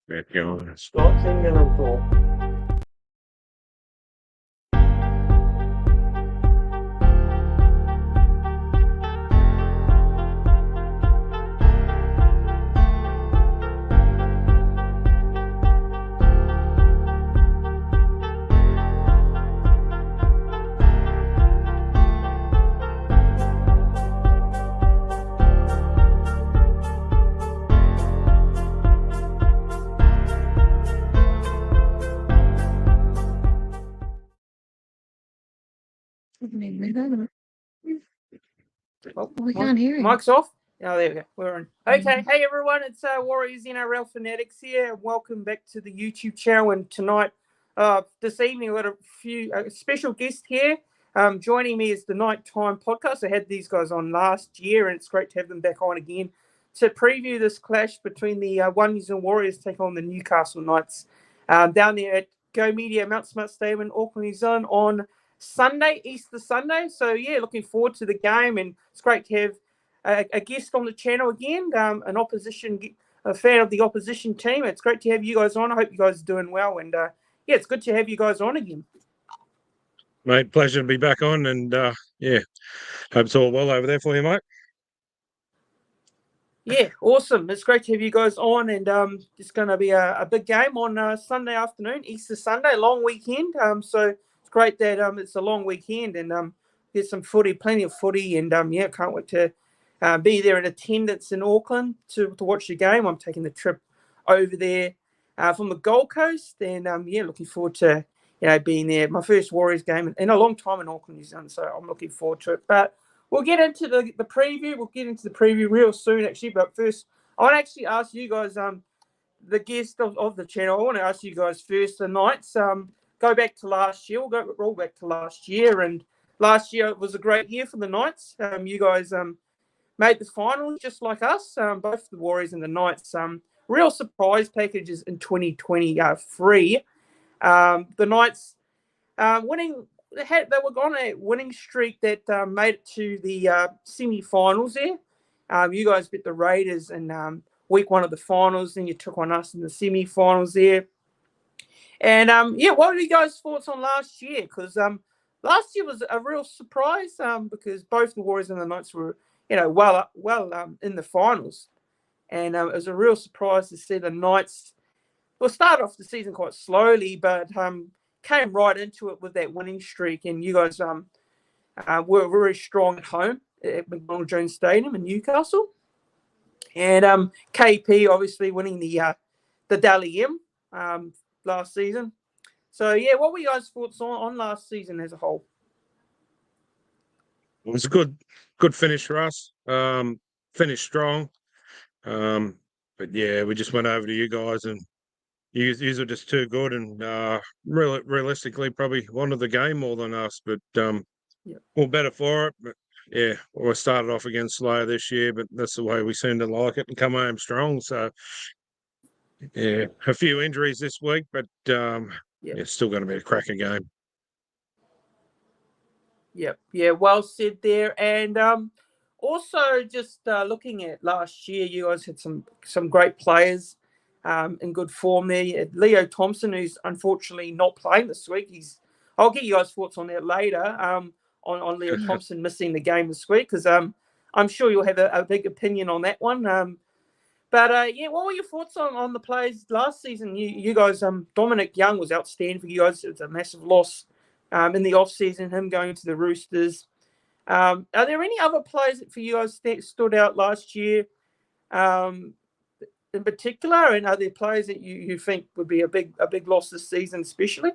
Start singing and talk. Oh, we can't hear you. Mic's off. Oh, there we go. We're on. Okay. Hey, everyone. It's Warriors NRL Fanatics here. Welcome back to the YouTube channel. And tonight, this evening, we've got a few special guests here. Joining me is the KnightimePodcast. I had these guys on last year, and it's great to have them back on again to preview this clash between the Onesies and Warriors take on the Newcastle Knights down there at Go Media Mount Smart Stadium in Auckland, New Zealand on Sunday, Easter Sunday. So, yeah, looking forward to the game, and it's great to have a guest on the channel again, a fan of the opposition team. It's great to have you guys on. I hope you guys are doing well, and, yeah, it's good to have you guys on again. Mate, pleasure to be back on, and, yeah, hope it's all well over there for you, mate. Yeah, awesome. It's great to have you guys on, and it's going to be a big game on Sunday afternoon, Easter Sunday, long weekend. So it's great that it's a long weekend, and there's some footy, plenty of footy, and yeah, can't wait to be there in attendance in Auckland to watch the game. I'm taking the trip over there from the Gold Coast, and yeah, looking forward to being there. My first Warriors game in a long time in Auckland, New Zealand, so I'm looking forward to it. But we'll get into the preview. We'll get into the preview real soon, actually. But first, I want to actually ask you guys, the guest of the channel, I want to ask you guys first, the Knights. Go back to last year. We'll roll back to last year. And last year was a great year for the Knights. You guys made the finals just like us, both the Warriors and the Knights. Real surprise packages in 2023. The Knights winning. They were on a winning streak that made it to the semi-finals there. You guys beat the Raiders in week one of the finals, then you took on us in the semi-finals there. And, yeah, what are you guys' thoughts on last year? Because last year was a real surprise because both the Warriors and the Knights were, well in the finals. And it was a real surprise to see the Knights, started off the season quite slowly, but came right into it with that winning streak, and you guys were very strong at home at McDonald Jones Stadium in Newcastle, and KP obviously winning the Dally M last season. So yeah, what were you guys' thoughts on last season as a whole? It was a good finish for us. Finished strong, but yeah, we just went over to you guys and. You were just too good, and realistically, probably wanted the game more than us. But we're better for it. But yeah, we started off again slow this year, but that's the way we seem to like it and come home strong. So yeah, a few injuries this week, but it's still going to be a cracker game. Yep, yeah, well said there. And also just looking at last year, you guys had some great players. In good form there. Leo Thompson, who's unfortunately not playing this week. I'll get you guys' thoughts on that later, on Leo Thompson missing the game this week, because I'm sure you'll have a big opinion on that one. But yeah, what were your thoughts on the players last season? You guys, Dominic Young was outstanding for you guys. It was a massive loss in the off-season, him going to the Roosters. Are there any other players for you guys that stood out last year? In particular, and are there players that you think would be a big loss this season, especially?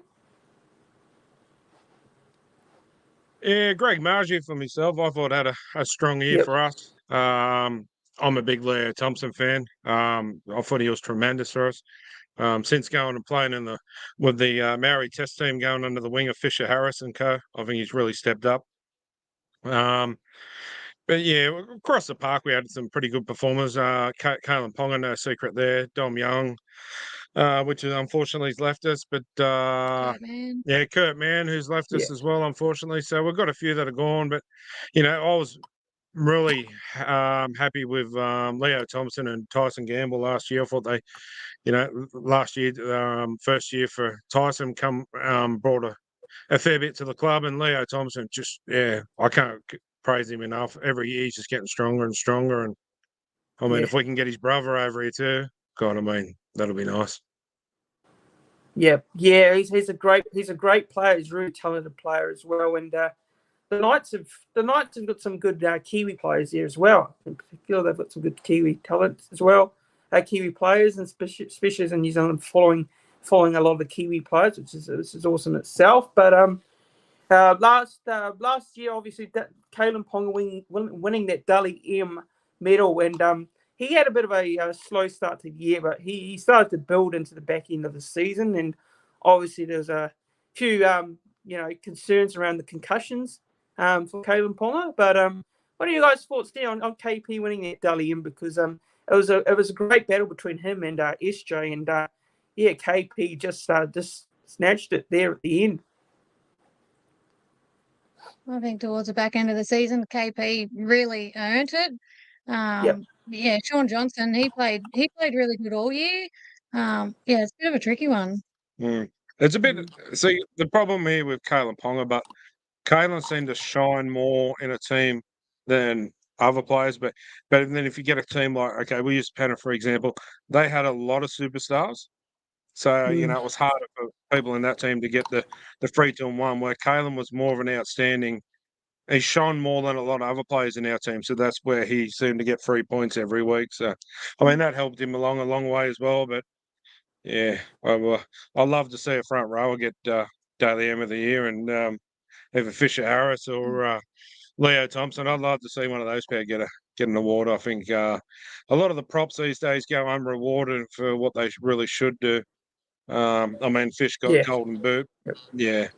Yeah, Greg Margie for myself, I thought had a strong year for us. I'm a big Leo Thompson fan. I thought he was tremendous for us. Since going and playing with the Maori Test team, going under the wing of Fisher Harris and co, I think he's really stepped up. But yeah, across the park, we had some pretty good performers. Kalen Ponga, no secret there. Dom Young, which is unfortunately has left us. But Kurt Mann, who's left us as well, unfortunately. So we've got a few that are gone. But I was really happy with Leo Thompson and Tyson Gamble last year. I thought they, last year, first year for Tyson, brought a fair bit to the club, and Leo Thompson just, I can't praise him enough. Every year he's just getting stronger and stronger. And I mean, if we can get his brother over here too, God, I mean, that'll be nice. Yeah, he's a great player. He's a really talented player as well. And the Knights have got some good Kiwi players here as well. In particular, they've got some good Kiwi talent as well. Kiwi players, and especially as in New Zealand, following a lot of the Kiwi players, which is awesome itself. But last year, obviously, Kalen Ponga winning that Dali M medal, and he had a bit of a slow start to the year, but he started to build into the back end of the season, and obviously there's a few concerns around the concussions for Kalen Ponga. But what are you guys' thoughts there on KP winning that Dali M? Because it was a great battle between him and SJ, and KP just snatched it there at the end. I think towards the back end of the season, KP really earned it. Yeah, Sean Johnson, he played really good all year. It's a bit of a tricky one. It's a bit. See, the problem here with Kalen Ponga, but Kalen seemed to shine more in a team than other players. But then if you get a team like, okay, we use Penner for example, they had a lot of superstars. So, it was harder for people in that team to get the 3-2-1, where Kalen was more of an outstanding. He shone more than a lot of other players in our team. So that's where he seemed to get 3 points every week. So, I mean, that helped him along a long way as well. But, yeah, I'd love to see a front rower get Daily M of the Year, and either Fisher Harris or Leo Thompson. I'd love to see one of those pair get an award. I think a lot of the props these days go unrewarded for what they really should do. I mean, Fish got Golden Boot. Yeah.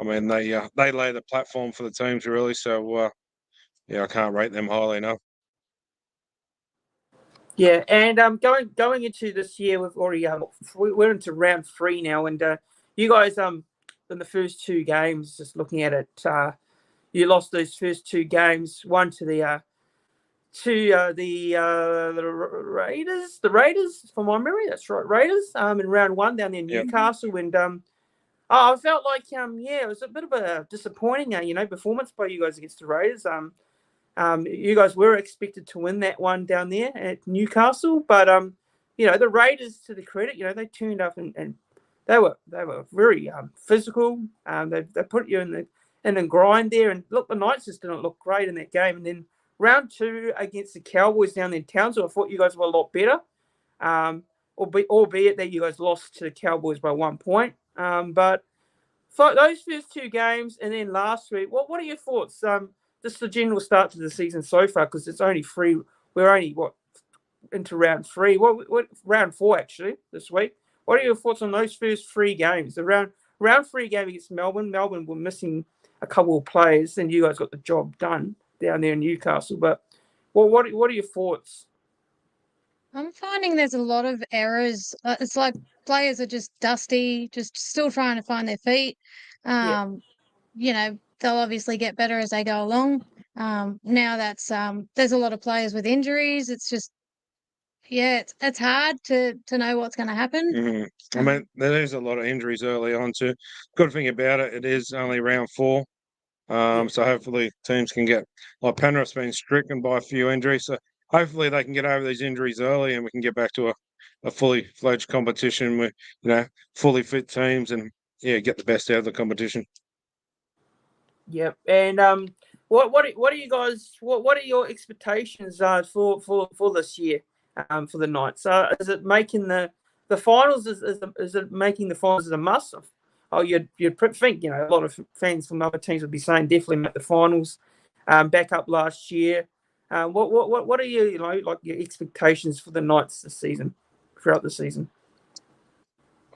I mean, they lay the platform for the teams, really. So, I can't rate them highly enough. Yeah, and going into this year, we've already we're into round 3 now, and you guys in the first 2 games, just looking at it, you lost those first 2 games, one to the Raiders, from my memory. That's right, Raiders. In round 1 down there in Newcastle, and I felt like it was a bit of a disappointing performance by you guys against the Raiders. You guys were expected to win that one down there at Newcastle, but the Raiders, to the credit, they turned up and they were very physical. They put you in the grind there, and look, the Knights just didn't look great in that game. And then round 2 against the Cowboys down there in Townsville, I thought you guys were a lot better, albeit that you guys lost to the Cowboys by 1 point. But for those first 2 games, and then last week, what are your thoughts? Just the general start to the season so far, because it's only 3. We're only into round 3. What round 4 actually this week? What are your thoughts on those first 3 games? The round 3 game against Melbourne. Melbourne were missing a couple of players, and you guys got the job done down there in Newcastle. But what are your thoughts? I'm finding there's a lot of errors. It's like players are just dusty, just still trying to find their feet. They'll obviously get better as they go along. Now that's there's a lot of players with injuries. It's just, it's hard to know what's going to happen. Mm-hmm. I mean, there is a lot of injuries early on too. Good thing about it is only round 4. So hopefully teams can get, like Penrith's been stricken by a few injuries. So hopefully they can get over these injuries early, and we can get back to a fully fledged competition with, fully fit teams, and get the best out of the competition. Yep. And what are you guys? What are your expectations for this year for the Knights? Is it making the finals? Is it making the finals a must? Oh, you'd think a lot of fans from other teams would be saying definitely make the finals. Back up last year. What are like your expectations for the Knights this season, throughout the season?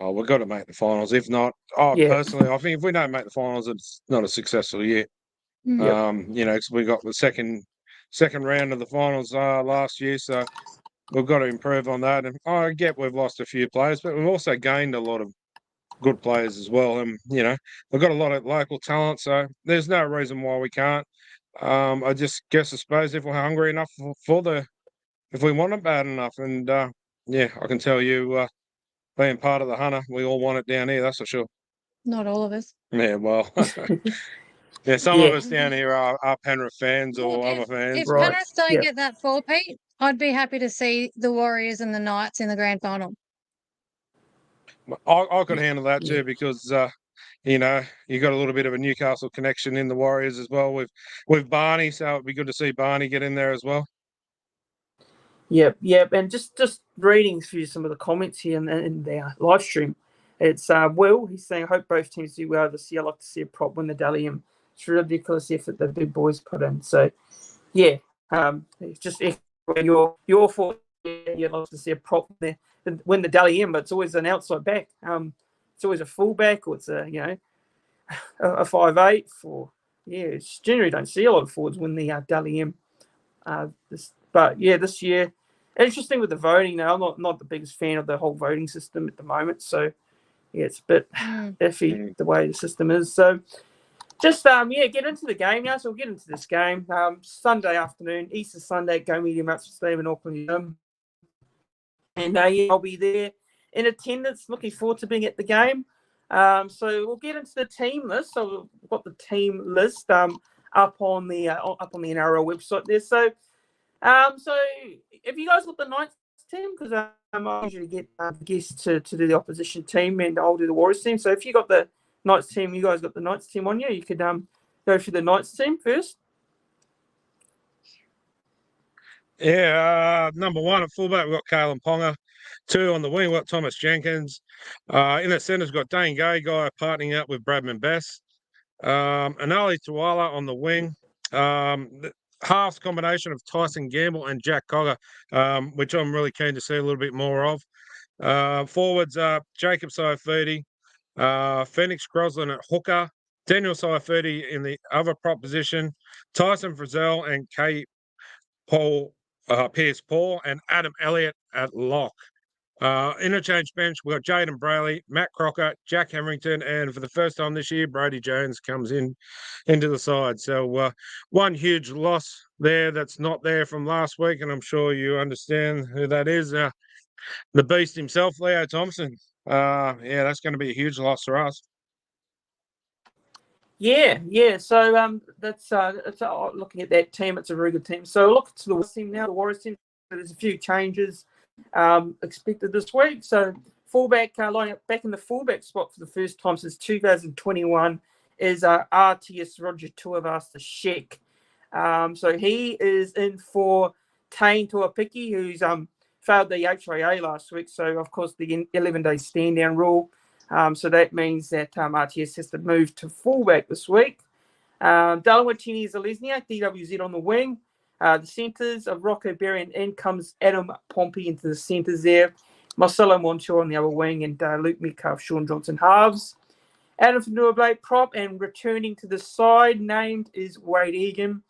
Oh, we've got to make the finals. If not, personally, I think if we don't make the finals, it's not a successful year. Because we got the second round of the finals last year, so we've got to improve on that. And I get we've lost a few players, but we've also gained a lot of good players as well. And we've got a lot of local talent, so there's no reason why we can't. I just guess, I suppose, if we're hungry enough if we want it bad enough. And yeah, I can tell you, being part of the Hunter, we all want it down here, that's for sure. Not all of us. Yeah, well, yeah, some of Yeah. us down here are Penrith fans Well, or other if fans. Right. Penrith don't Yeah. get that four-peat, I'd be happy to see the Warriors and the Knights in the grand final. I could handle that Yeah. too, because you know, you got a little bit of a Newcastle connection in the Warriors as well with Barney, so it'd be good to see Barney get in there as well. Yep. And just reading through some of the comments here in their live stream, it's Will. He's saying, "I hope both teams do well this year. I like to see a prop win the Dally M. It's a ridiculous effort the big boys put in." So, yeah, it's just your fault. You'd like to see a prop win the Dally M, but it's always an outside back. It's always a full back, or it's a a 5'8", or it's generally don't see a lot of forwards win the Dally M. But yeah, this year, interesting with the voting. Now, I'm not the biggest fan of the whole voting system at the moment. So yeah, it's a bit iffy the way the system is. So just get into the game now. So we'll get into this game. Sunday afternoon, Easter Sunday, Go Media Match Stadium in Auckland. And I'll be there in attendance. Looking forward to being at the game. So we'll get into the team list. So we've got the team list up on the NRL website there. So if you guys got the Knights team, because I usually get guests to do the opposition team, and I'll do the Warriors team. So if you got the Knights team, you guys got the Knights team on you. You could go through the Knights team first. Yeah, number one at fullback, we've got Kalen Ponga. 2 on the wing, we've got Thomas Jenkins. In the centres, we've got Dane Guy partnering up with Bradman Best. Anali Tuala on the wing. Halves combination of Tyson Gamble and Jack Cogger, which I'm really keen to see a little bit more of. Forwards, Jacob Saifidi, Phoenix Groslin at hooker, Daniel Saifidi in the other prop position, Tyson Frizzell and Pierce Paul, and Adam Elliott at lock. Interchange bench, we've got Jaden Brayley, Matt Crocker, Jack Hamilton, and for the first time this year, Brody Jones comes into the side. So one huge loss there that's not there from last week, and I'm sure you understand who that is. The beast himself, Leo Thompson. Yeah, that's going to be a huge loss for us. Yeah. So that's looking at that team. It's a very good team. So look to the Warriors team now. The Warriors team. There's a few changes expected this week. So fullback lining up back in the fullback spot for the first time since 2021 is RTS Roger Tuivasa-Sheck. So he is in for Tane Tuapiki, who's failed the HIA last week. So of course the 11-day stand down rule. So that means that RTS has to move to fullback this week. Dalawatini Zalesniak, DWZ on the wing. The centres of Rocco Berry, and in comes Adam Pompey into the centres there. Marcelo Montour on the other wing, and Luke Metcalf, Sean Johnson halves. Adam Fanua prop, and returning to the side named is Wade Egan.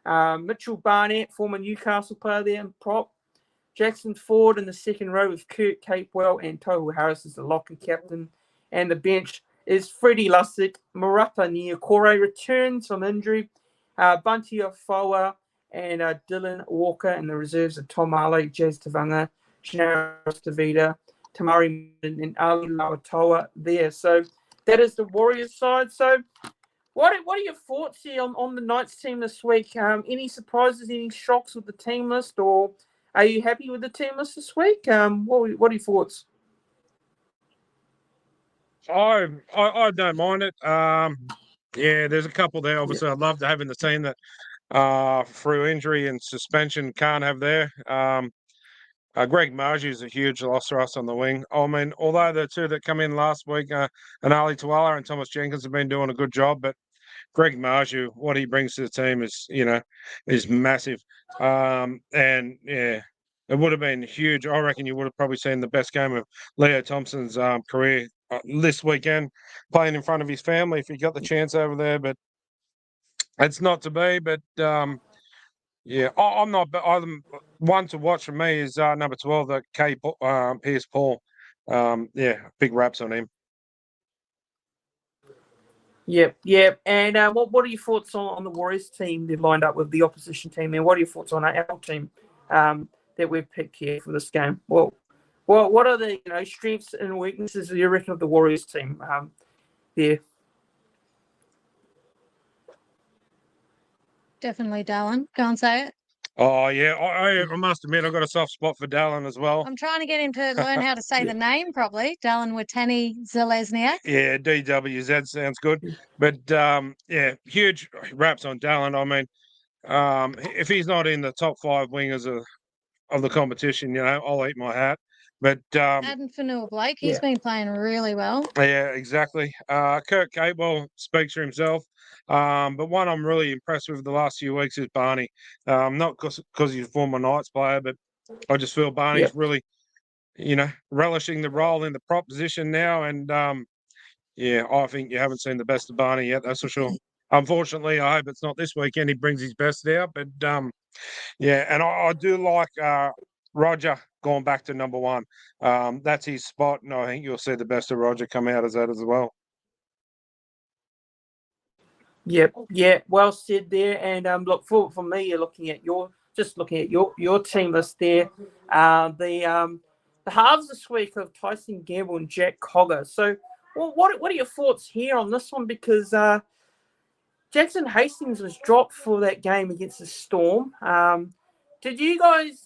Mitchell Barnett, former Newcastle player there, and prop. Jackson Ford in the second row with Kurt Capewell and Tohu Harris as the lock and captain. And the bench is Freddie Lussick, Marapa Niokore returns from injury, Bunty Afoa and Dylan Walker, and the reserves of Tom Marley, Jazz Tavanga, Shanaris Davida, Tamari and Ali Lawatoa there. So that is the Warriors side. So what are your thoughts here on the Knights team this week? Any surprises, any shocks with the team list, or are you happy with the team list this week? What are your thoughts? I don't mind it. Yeah, there's a couple there. Obviously, I'd love to have in the team that through injury and suspension can't have there. Greg Margie is a huge loss for us on the wing. I mean, although the two that come in last week, Anali Tuala and Thomas Jenkins have been doing a good job, but Greg Marju, what he brings to the team is massive. And yeah, it would have been huge. I reckon you would have probably seen the best game of Leo Thompson's career this weekend, playing in front of his family if he got the chance over there. But it's not to be. But yeah, I'm not. I'm one to watch for me is number 12, the Pierce Paul. Yeah, big raps on him. Yep. And what are your thoughts on the Warriors team they've lined up with the opposition team? And what are your thoughts on our team that we've picked here for this game? Well, what are the strengths and weaknesses you reckon of the Warriors team there? Definitely Dallin. Go and say it. Oh, yeah. I must admit, I've got a soft spot for Dallin as well. I'm trying to get him to learn how to say the name properly. Dallin Watani Zelezniak. Yeah, DWZ sounds good. But, yeah, huge raps on Dallin. I mean, if he's not in the top 5 wingers of the competition, I'll eat my hat. But Adding Fanua Blake, he's been playing really well. Yeah, exactly. Kurt Capewell speaks for himself. But one I'm really impressed with the last few weeks is Barney. Not because he's a former Knights player, but I just feel Barney's really, relishing the role in the prop position now. And yeah, I think you haven't seen the best of Barney yet, that's for sure. Unfortunately, I hope it's not this weekend. He brings his best out. But yeah, and I do like Roger going back to number 1. That's his spot, and I think you'll see the best of Roger come out as that as well. Yeah, well said there. And look, for me, you're looking at your team list there. The halves this week of Tyson Gamble and Jack Cogger. So, what are your thoughts here on this one? Because Jackson Hastings was dropped for that game against the Storm. Did you guys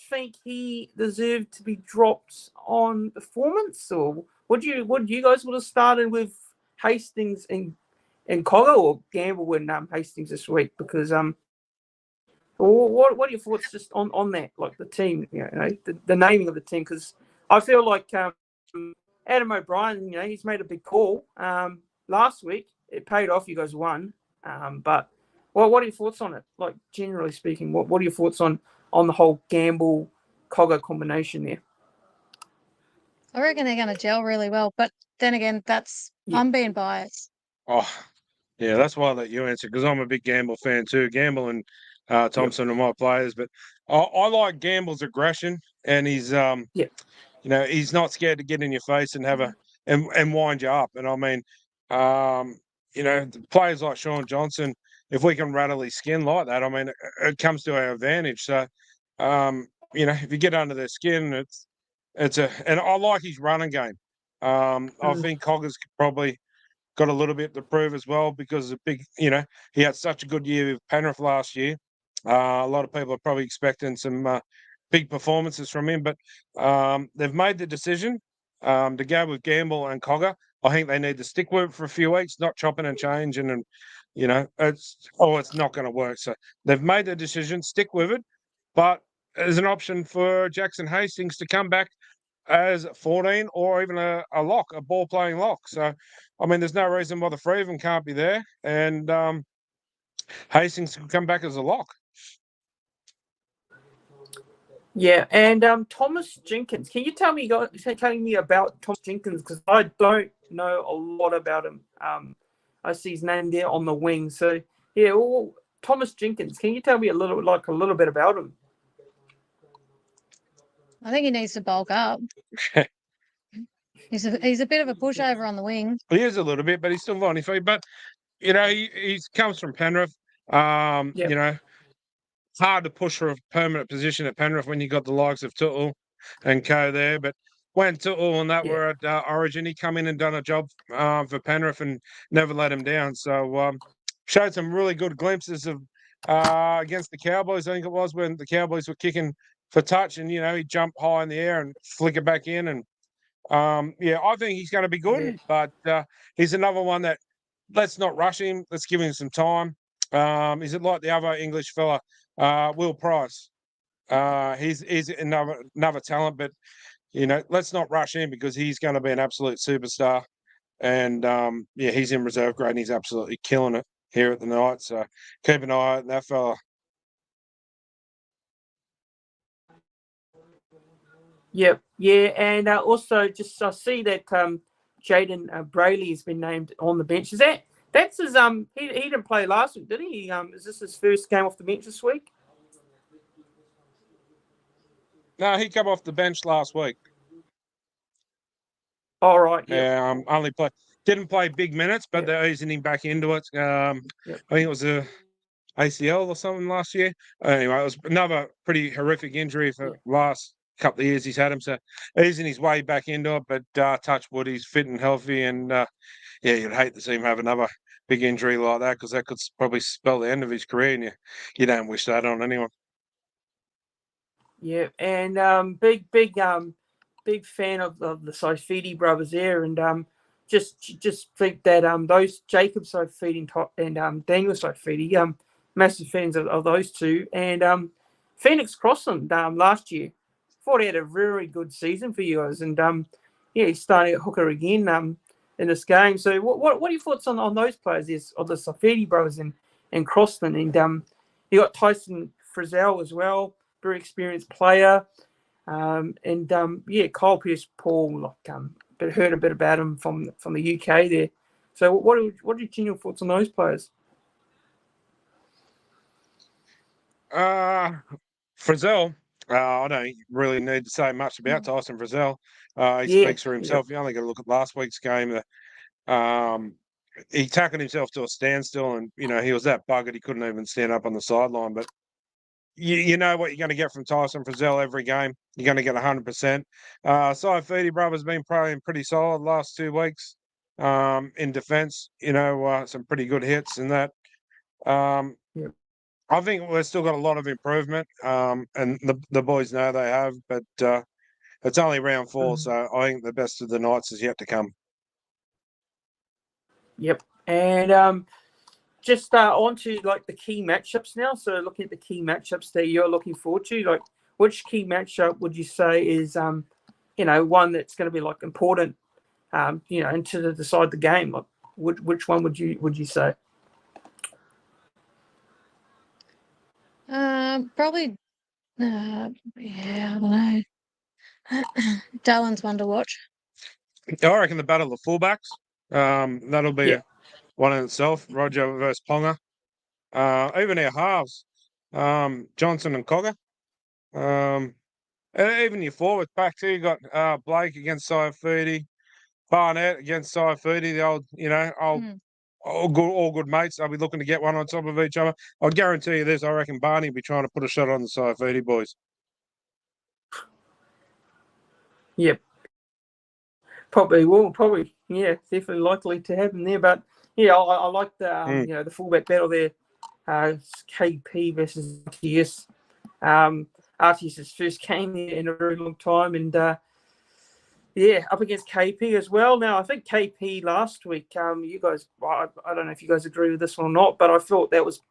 think he deserved to be dropped on performance, or would you guys would have started with Hastings and Cogger or Gamble and Hastings this week? Because what are your thoughts just on that, like the team, the naming of the team? Because I feel like Adam O'Brien, he's made a big call last week. It paid off. You guys won. But what are your thoughts on it? Like, generally speaking, what are your thoughts on the whole Gamble Cogger combination there? I reckon they're going to gel really well. But then again, I'm being biased. Oh, yeah, that's why I let you answer, because I'm a big Gamble fan too. Gamble and Thompson are my players, but I like Gamble's aggression, and he's he's not scared to get in your face and and wind you up. And I mean, players like Sean Johnson, if we can rattle his skin like that, I mean, it comes to our advantage. So, if you get under their skin, and I like his running game. I think Cogger's probably got a little bit to prove as well, because he had such a good year with Penrith last year. A lot of people are probably expecting some big performances from him, but they've made the decision to go with Gamble and Cogger. I think they need to stick with it for a few weeks, not chopping and changing, and it's not going to work. So they've made the decision, stick with it, but there's an option for Jackson Hastings to come back as 14 or even a lock, a ball playing lock. So, I mean, there's no reason why the three of them can't be there, and Hastings can come back as a lock. Yeah, and Thomas Jenkins. Can you tell me about Thomas Jenkins? Because I don't know a lot about him. I see his name there on the wing. So yeah, Thomas Jenkins. Can you tell me a little bit about him? I think he needs to bulk up. He's a bit of a pushover on the wing. He is a little bit, but he's still on his feet. But he comes from Penrith. Hard to push for a permanent position at Penrith when you got the likes of Tuttle and co there. But when Tuttle and that were at Origin, he come in and done a job for Penrith and never let him down. So showed some really good glimpses of against the Cowboys. I think it was when the Cowboys were kicking for touch, and he jumped high in the air and flick it back in. And I think he's going to be good, but he's another one that let's not rush him. Let's give him some time. Is it like the other English fella, Will Price? He's another talent, but let's not rush him, because he's going to be an absolute superstar. And he's in reserve grade and he's absolutely killing it here at the Knights. So keep an eye on that fella. Yep, yeah, and also just I see that Jaden Brayley has been named on the bench. That's his he didn't play last week, did he? Is this his first game off the bench this week? No, he came off the bench last week. All right, yeah. Only play. didn't play big minutes, but Yep. they're easing him back into it. I Yep. think it was a ACL or something last year. Anyway, it was another pretty horrific injury for Yeah. last couple of years he's had him. So easing his way back into it, but touch wood, he's fit and healthy. And yeah, you'd hate to see him have another big injury like that, because that could probably spell the end of his career, and you don't wish that on anyone. Yeah, and big fan of the Saifidi brothers there, and just think that those Jacob Saifidi and Daniel Saifidi, massive fans of those two, and Phoenix Crossland last year, thought he had a very good season for you guys, and yeah, he's starting at hooker again in this game. So what are your thoughts on those players? There's of the Saifidi brothers and Crossland, and you got Tyson Frizzell as well. Very experienced player, and yeah, Kyle Pierce-Paul. But heard a bit about him from the UK there. So, what are your general thoughts on those players? Frizzell, I don't really need to say much about Tyson Frizzell. He speaks for himself. You only got to look at last week's game. He tackled himself to a standstill, and he was that buggered he couldn't even stand up on the sideline. But you know what you're going to get from Tyson Frizzell every game. You're going to get 100%. Saifidi brother's been playing pretty solid last 2 weeks in defence. Some pretty good hits and that. I think we've still got a lot of improvement, and the boys know they have, but it's only round 4, so I think the best of the Knights is yet to come. Yep, and just on to like the key matchups now. So looking at the key matchups that you're looking forward to, like which key matchup would you say is one that's going to be like important, and to decide the game? Like which one would you say? Probably. Yeah, I don't know. Darwin's one to watch. I reckon the battle of the fullbacks. That'll be one in itself. Roger versus Ponga. Even our halves, Johnson and Cogger. And even your forward pack too. You got Blake against Saifidi, Barnett against Saifidi. The old, all good mates. They'll be looking to get one on top of each other. I'll guarantee you this. I reckon Barney will be trying to put a shot on the Saifidi boys. Yep. Probably will. Probably, yeah, definitely likely to happen there. But yeah, I like the the fullback battle there. KP versus RTS. RTS's first game there in a very long time, and yeah, up against KP as well. Now I think KP last week. You guys, I don't know if you guys agree with this one or not, but I think it was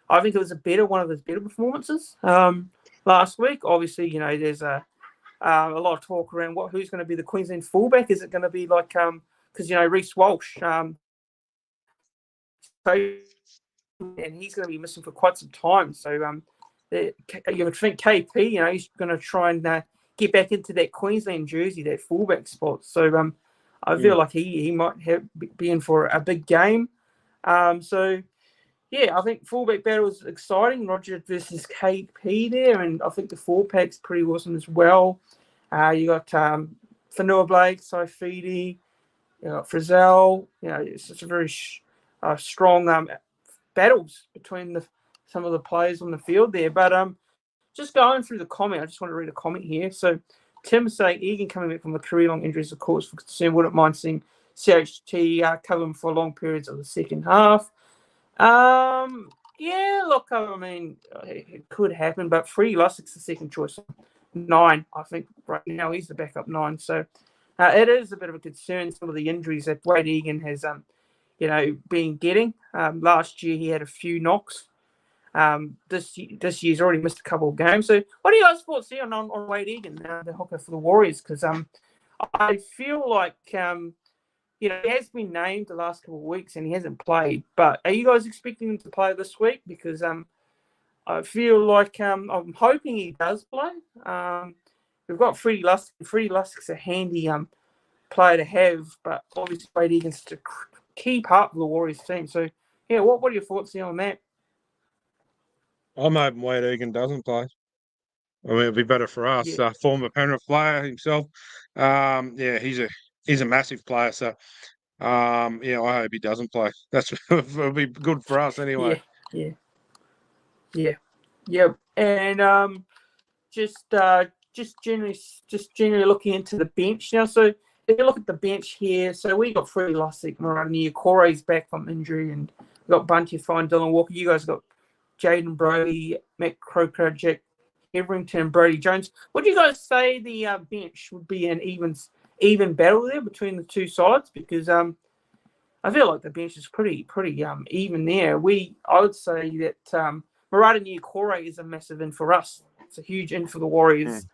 one of his better performances last week. Obviously, there's a lot of talk around who's going to be the Queensland fullback. Is it going to be like because Reece Walsh, and he's going to be missing for quite some time. So you would think KP, he's going to try and get back into that Queensland jersey, that fullback spot. So I feel like he might be in for a big game. So yeah, I think fullback battle is exciting. Roger versus KP there, and I think the four pack's pretty awesome as well. You got Fanua Blake, Saifidi, you got Frizzell. It's just a very strong battles between some of the players on the field there. But just going through the comment, I just want to read a comment here. So Tim saying Egan coming back from a career-long injury is a cause for concern. Wouldn't mind seeing CHT cover him for long periods of the second half. Yeah, look, I mean, it could happen, but Freddie Lussig's the second choice. 9, I think, right now. He's the backup 9. So it is a bit of a concern, some of the injuries that Wade Egan has, been getting. Last year, he had a few knocks. This year's already missed a couple of games. So what do you guys thoughts here on Wade Egan, the hooker for the Warriors? Because I feel like he has been named the last couple of weeks and he hasn't played. But are you guys expecting him to play this week? Because I feel like I'm hoping he does play. We've got Freddie Lustig. Freddie Lustig's a handy player to have, but obviously Wade Egan's a key part of the Warriors team. So, yeah, what are your thoughts here on that? I'm hoping Wade Egan doesn't play. I mean, it'd be better for us. Yeah. Former Penrith player himself. Yeah, he's a massive player. So Yeah, I hope he doesn't play. That's it'll be good for us anyway. Yeah. And just generally looking into the bench now. So if you look at the bench here, so we got Freddie Lussick, Maradini, Corey's back from injury, and we got Bunty Fine, Dylan Walker. You guys got Jaden Brody, Matt Croker, Jack Everington, Brody Jones. Would you guys say the bench would be an even battle there between the two sides? Because I feel like the bench is pretty even there. I would say that Murata Niukore is a massive in for us. It's a huge in for the Warriors.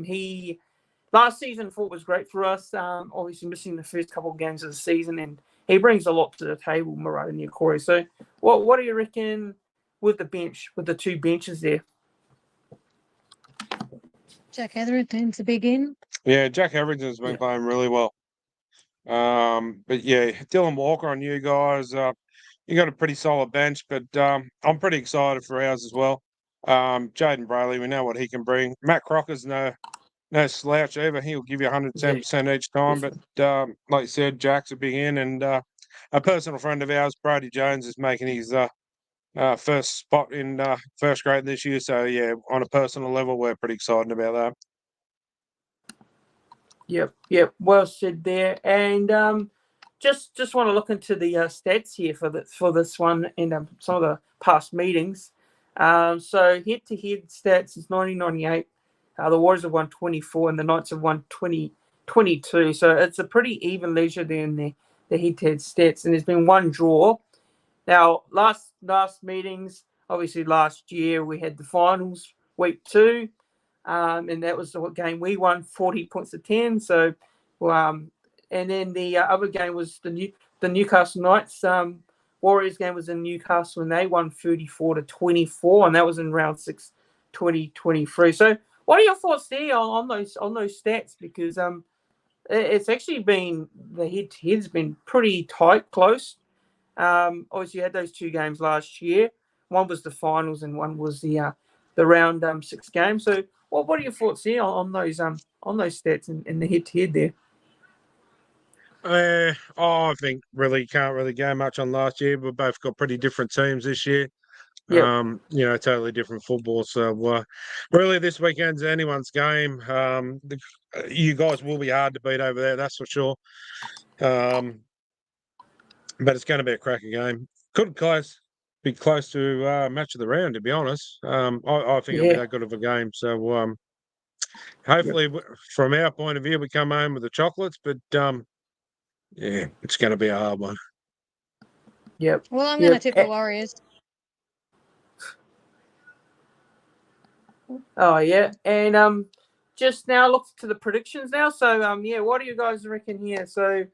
He last season thought was great for us. Obviously missing the first couple of games of the season, and he brings a lot to the table, Murata Niukore. So what do you reckon with the bench, with the two benches there? Jack Etherington's a big in. Yeah, Jack Everington's been playing really well. But yeah, Dylan Walker on you guys. You got a pretty solid bench, but I'm pretty excited for ours as well. Jaden Brayley, we know what he can bring. Matt Crocker's no slouch either. He'll give you 110% each time. But like you said, Jack's a big in, and a personal friend of ours, Brody Jones, is making his first spot in first grade this year. So yeah, on a personal level, we're pretty excited about that. Yep. Well said there. And just want to look into the stats here for this one and some of the past meetings. So head-to-head stats is 1998. The Warriors have won 24 and the Knights have won 22. So it's a pretty even leisure there in the head-to-head stats. And there's been one draw. Now, last meetings, obviously last year we had the finals, week 2. And that was the game we won 40 points to 10. So, and then the other game was the Newcastle Knights. Warriors game was in Newcastle and they won 34 to 24, and that was in round 6, 2023. So, what are your thoughts there on those stats? Because it's actually been the head-to-head's been pretty tight, close. Obviously, you had those two games last year. One was the finals, and one was the round 6 game. So, what are your thoughts here on those stats in the head-to-head there? I think really can't really go much on last year. We've both got pretty different teams this year. Yeah. Totally different football. So really, this weekend's anyone's game. You guys will be hard to beat over there, that's for sure. But it's going to be a cracking game. Could be close to match of the round, to be honest. I think it'll be that good of a game. So hopefully, from our point of view, we come home with the chocolates. But yeah, it's going to be a hard one. Yep. Well, I'm going to tip the Warriors. Oh yeah, and just now look to the predictions now. So what do you guys reckon here? So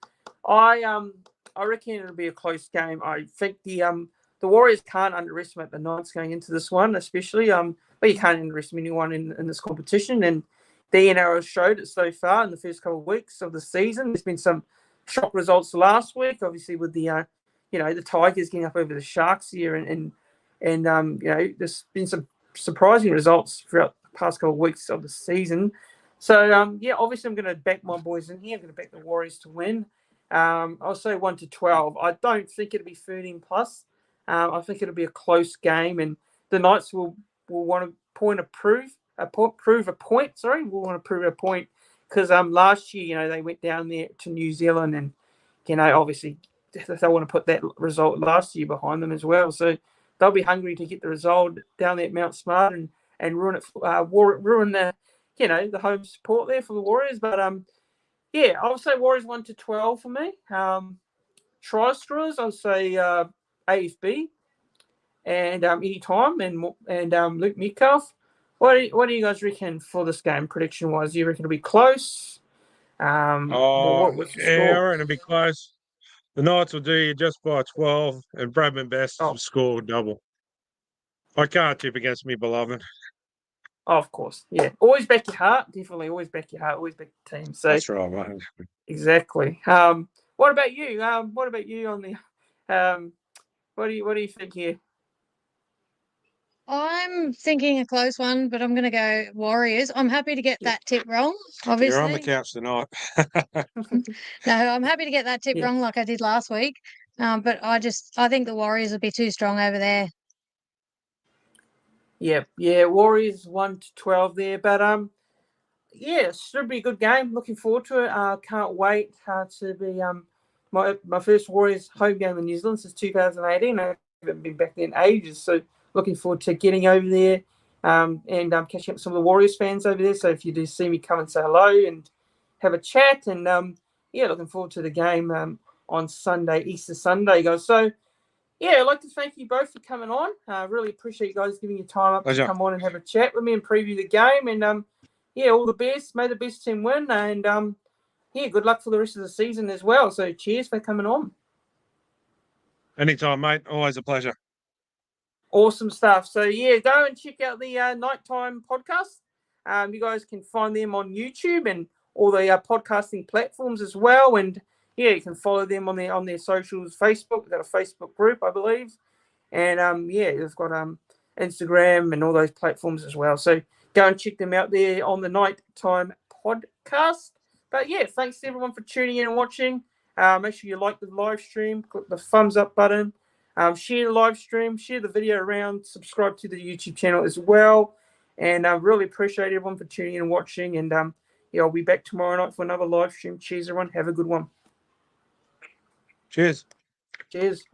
I reckon it'll be a close game. I think the Warriors can't underestimate the Knights going into this one, especially but you can't underestimate anyone in this competition. And the NRL showed it so far in the first couple of weeks of the season. There's been some shock results last week, obviously with the the Tigers getting up over the Sharks here, and there's been some surprising results throughout the past couple of weeks of the season. So obviously I'm going to back my boys in here. I'm going to back the Warriors to win. I'll say 1 to 12. I don't think it'll be 13 plus. I think it'll be a close game, and the Knights will want to prove a point. Sorry, we'll want to prove a point because last year they went down there to New Zealand, and obviously they want to put that result last year behind them as well. So they'll be hungry to get the result down there at Mount Smart and ruin it, ruin the the home support there for the Warriors. But I'll say Warriors 1 to 12 for me. Try scorers, I'll say AFB and Anytime and Luke Metcalf. What do you guys reckon for this game prediction wise? Do you reckon it'll be close? What's the score? I reckon it'll be close. The Knights will do you just by 12, and Bradman Best will score double. I can't tip against me, beloved. Oh, of course, yeah. Always back your heart. Definitely, always back your heart. Always back your team. So that's right, mate. Exactly. What about you? What about you on the? What do you think here? I'm thinking a close one, but I'm going to go Warriors. I'm happy to get that tip wrong, obviously. You're on the couch tonight. No, I'm happy to get that tip Yeah. wrong like I did last week. But I think the Warriors will be too strong over there. Yeah, Warriors 1-12 there, but yeah, should be a good game. Looking forward to it. Can't wait to be my first Warriors home game in New Zealand since 2018. I haven't been back there in ages, so looking forward to getting over there and catching up with some of the Warriors fans over there. So if you do see me, come and say hello and have a chat. And yeah, looking forward to the game on Sunday, Easter Sunday, guys. So yeah, I'd like to thank you both for coming on. Really appreciate you guys giving your time up Pleasure. to come on and have a chat with me and preview the game. And yeah, all the best. May the best team win. And yeah, good luck for the rest of the season as well. So cheers for coming on. Anytime, mate. Always a pleasure. Awesome stuff. So yeah, go and check out the Nighttime podcast. You guys can find them on YouTube and all the podcasting platforms as well. And yeah, you can follow them on their socials. Facebook, they've got a Facebook group, I believe. And yeah, they've got Instagram and all those platforms as well. So go and check them out there on the Nighttime podcast. But yeah, thanks to everyone for tuning in and watching. Make sure you like the live stream, click the thumbs up button, share the live stream, share the video around, subscribe to the YouTube channel as well. And I really appreciate everyone for tuning in and watching. And yeah, I'll be back tomorrow night for another live stream. Cheers, everyone. Have a good one. Cheers. Cheers.